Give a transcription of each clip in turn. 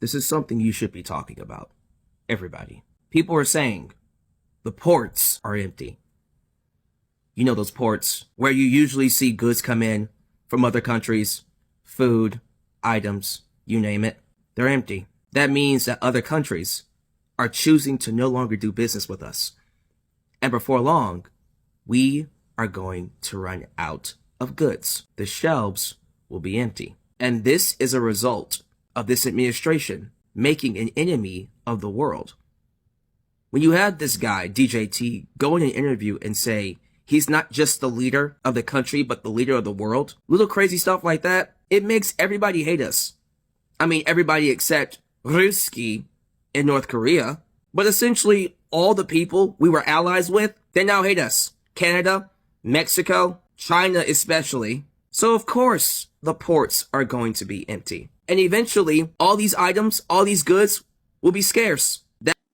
This is something you should be talking about. Everybody. People are saying the ports are empty. You know those ports where you usually see goods come in from other countries, food, items, you name it. They're empty. That means that other countries are choosing to no longer do business with us. And before long, we are going to run out of goods. The shelves will be empty. And this is a result of this administration making an enemy of the world. When you have this guy, DJT, go in an interview and say he's not just the leader of the country, but the leader of the world, little crazy stuff like that, it makes everybody hate us. I mean, everybody except Ruski in North Korea. But essentially, all the people we were allies with, they now hate us. Canada, Mexico, China especially. So of course, the ports are going to be empty. And eventually, all these items, all these goods will be scarce.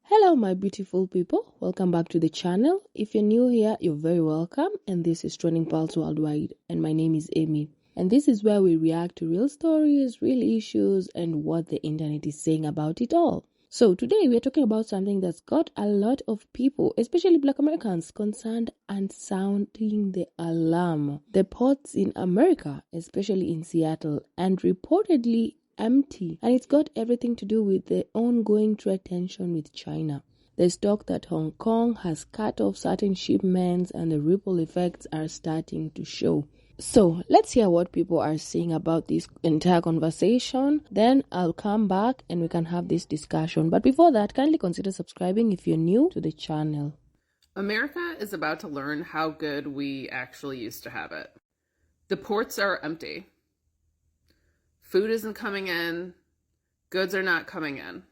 Hello my beautiful people, welcome back to the channel. If you're new here, you're very welcome, and this is Trending Pulse Worldwide, and my name is Amy. And this is where we react to real stories, real issues, and what the internet is saying about it all. So today we are talking about something that's got a lot of people, especially Black Americans, concerned and sounding the alarm. The ports in America, especially in Seattle, and reportedly empty, and it's got everything to do with the ongoing trade tension with China. There's talk that Hong Kong has cut off certain shipments and the ripple effects are starting to show. So let's hear what people are saying about this entire conversation. Then I'll come back and we can have this discussion. But before that, kindly consider subscribing if you're new to the channel. America is about to learn how good we actually used to have it. The ports are empty. Food isn't coming in. Goods are not coming in.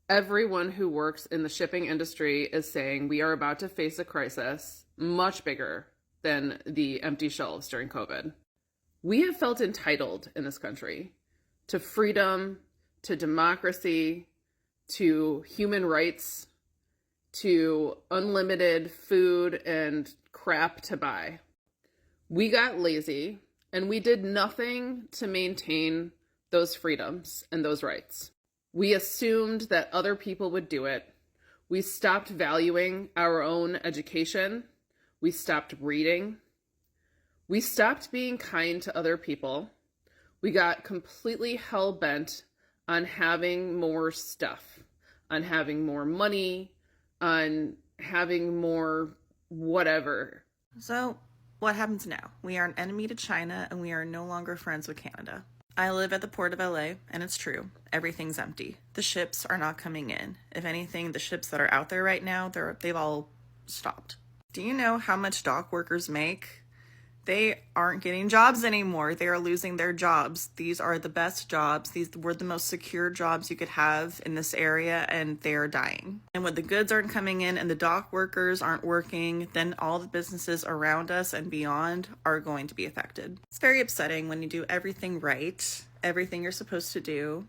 Everyone who works in the shipping industry is saying we are about to face a crisis much bigger than the empty shelves during COVID. We have felt entitled in this country to freedom, to democracy, to human rights, to unlimited food and crap to buy. We got lazy. And we did nothing to maintain those freedoms and those rights. We assumed that other people would do it. We stopped valuing our own education. We stopped reading. We stopped being kind to other people. We got completely hell-bent on having more stuff, on having more money, on having more whatever. So what happens now? We are an enemy to China and we are no longer friends with Canada. I live at the port of LA and it's true. Everything's empty. The ships are not coming in. If anything, the ships that are out there right now, they've all stopped. Do you know how much dock workers make? They aren't getting jobs anymore. They are losing their jobs. These are the best jobs. These were the most secure jobs you could have in this area, and they are dying. And when the goods aren't coming in and the dock workers aren't working, then all the businesses around us and beyond are going to be affected. It's very upsetting when you do everything right, everything you're supposed to do,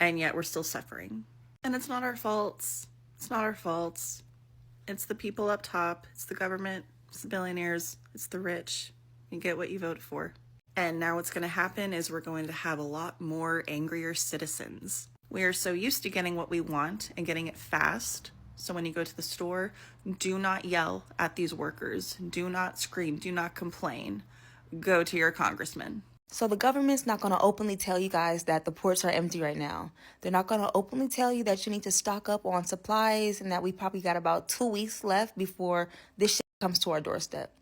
and yet we're still suffering. And it's not our faults. It's not our faults. It's the people up top. It's the government. It's the billionaires, it's the rich. You get what you voted for. And now what's going to happen is we're going to have a lot more angrier citizens. We are so used to getting what we want and getting it fast. So when you go to the store, do not yell at these workers. Do not scream. Do not complain. Go to your congressman. So the government's not going to openly tell you guys that the ports are empty right now. They're not going to openly tell you that you need to stock up on supplies and that we probably got about 2 weeks left before this shit comes to our doorstep.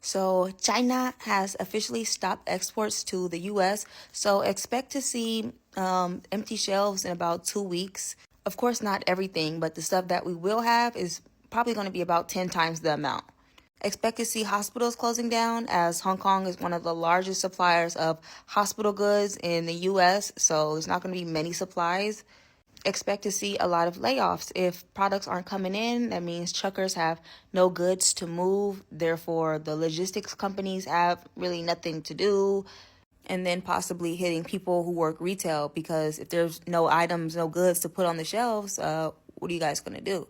So China has officially stopped exports to the U.S. So expect to see empty shelves in about 2 weeks. Of course, not everything, but the stuff that we will have is probably going to be about 10 times the amount. Expect to see hospitals closing down, as Hong Kong is one of the largest suppliers of hospital goods in the U.S., so there's not going to be many supplies. Expect to see a lot of layoffs. If products aren't coming in, that means truckers have no goods to move. Therefore, the logistics companies have really nothing to do. And then possibly hitting people who work retail, because if there's no items, no goods to put on the shelves, what are you guys going to do?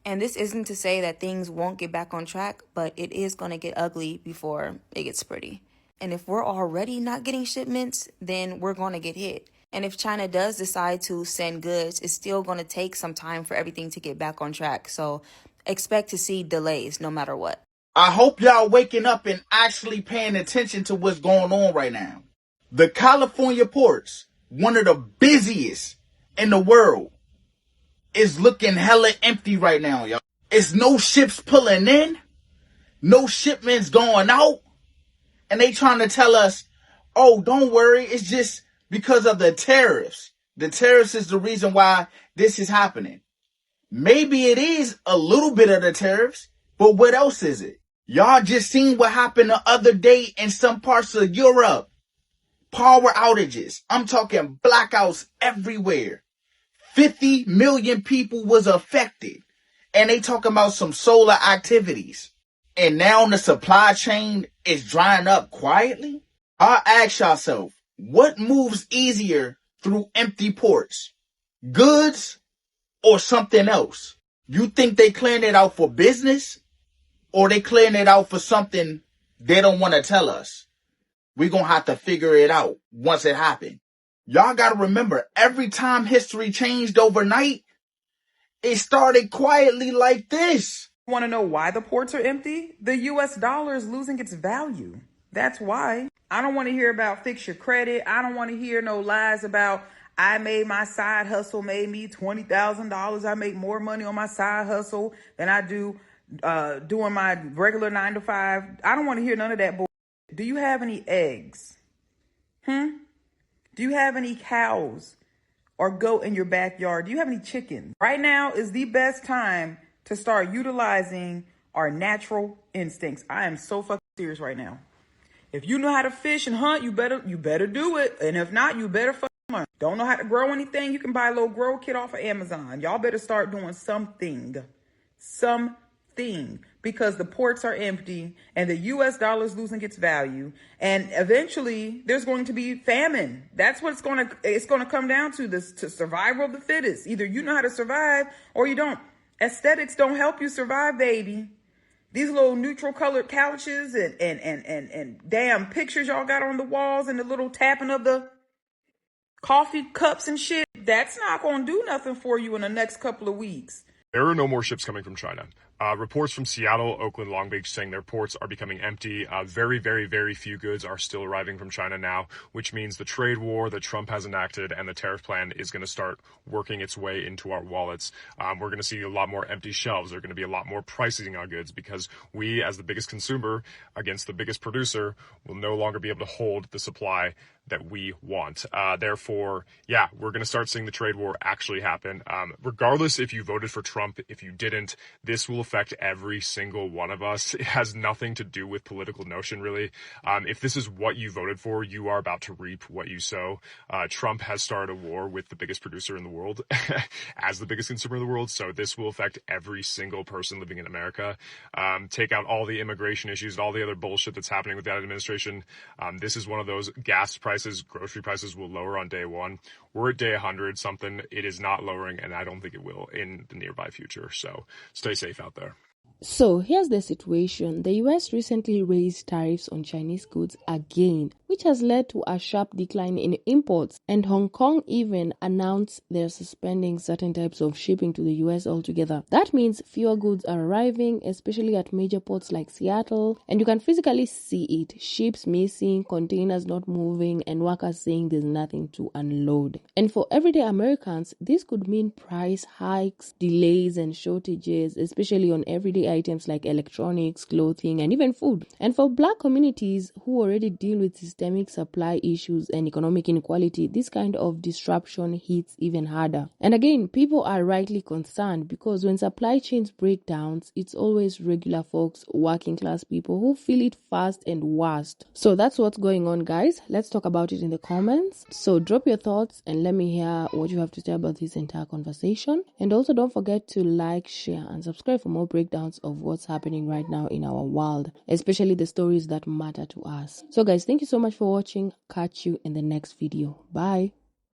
And this isn't to say that things won't get back on track, but it is going to get ugly before it gets pretty. And if we're already not getting shipments, then we're going to get hit. And if China does decide to send goods, it's still going to take some time for everything to get back on track. So expect to see delays no matter what. I hope y'all waking up and actually paying attention to what's going on right now. The California ports, one of the busiest in the world, is looking hella empty right now, y'all. It's no ships pulling in, no shipments going out, and they trying to tell us, oh, don't worry, it's just because of the tariffs. The tariffs is the reason why this is happening. Maybe it is a little bit of the tariffs, but what else is it? Y'all just seen what happened the other day in some parts of Europe. Power outages. I'm talking blackouts everywhere. 50 million people was affected. And they talking about some solar activities. And now the supply chain is drying up quietly. I'll ask yourself, what moves easier through empty ports? Goods or something else? You think they clearing it out for business? Or they clearing it out for something they don't want to tell us? We're going to have to figure it out once it happened. Y'all got to remember, every time history changed overnight, it started quietly like this. Want to know why the ports are empty? The US dollar is losing its value. That's why. I don't want to hear about fix your credit. I don't want to hear no lies about I made my side hustle, made me $20,000. I make more money on my side hustle than I do doing my regular 9 to 5. I don't want to hear none of that bullshit. Do you have any eggs? Do you have any cows or goat in your backyard? Do you have any chickens? Right now is the best time to start utilizing our natural instincts. I am so fucking serious right now. If you know how to fish and hunt, you better do it. And if not, you better fucking learn. Don't know how to grow anything? You can buy a little grow kit off of Amazon. Y'all better start doing something. Because the ports are empty and the US dollar is losing its value, and eventually there's going to be famine. That's what it's going to come down to, this, to survival of the fittest. Either you know how to survive or you don't. Aesthetics don't help you survive, baby. These little neutral colored couches and damn pictures y'all got on the walls and the little tapping of the coffee cups and shit, that's not going to do nothing for you in the next couple of weeks. There are no more ships coming from China. Reports from Seattle, Oakland, Long Beach saying their ports are becoming empty. Very, very, very few goods are still arriving from China now, which means the trade war that Trump has enacted and the tariff plan is going to start working its way into our wallets. We're going to see a lot more empty shelves. There's going to be a lot more pricing on goods because we, as the biggest consumer against the biggest producer, will no longer be able to hold the supply that we want. Therefore, yeah, we're going to start seeing the trade war actually happen. Regardless if you voted for Trump, if you didn't, this will affect every single one of us. It has nothing to do with political notion, really. If this is what you voted for, you are about to reap what you sow. Trump has started a war with the biggest producer in the world as the biggest consumer in the world. So this will affect every single person living in America. Take out all the immigration issues, all the other bullshit that's happening with that administration. This is one of those gas prices, grocery prices will lower on day one. We're at day 100 something. It is not lowering, and I don't think it will in the nearby future. So stay safe out there. So here's the situation. The US recently raised tariffs on Chinese goods again, which has led to a sharp decline in imports. And Hong Kong even announced they're suspending certain types of shipping to the US altogether. That means fewer goods are arriving, especially at major ports like Seattle. And you can physically see it. Ships missing, containers not moving, and workers saying there's nothing to unload. And for everyday Americans, this could mean price hikes, delays, and shortages, especially on everyday items like electronics, clothing, and even food. And for Black communities who already deal with systemic supply issues and economic inequality, this kind of disruption hits even harder. And again, people are rightly concerned because when supply chains break down, it's always regular folks, working class people who feel it fast and worst. So that's what's going on, guys. Let's talk about it in the comments. So drop your thoughts and let me hear what you have to say about this entire conversation. And also don't forget to like, share, and subscribe for more breakdowns of what's happening right now in our world, especially the stories that matter to us. So guys, thank you so much for watching. Catch you in the next video. Bye.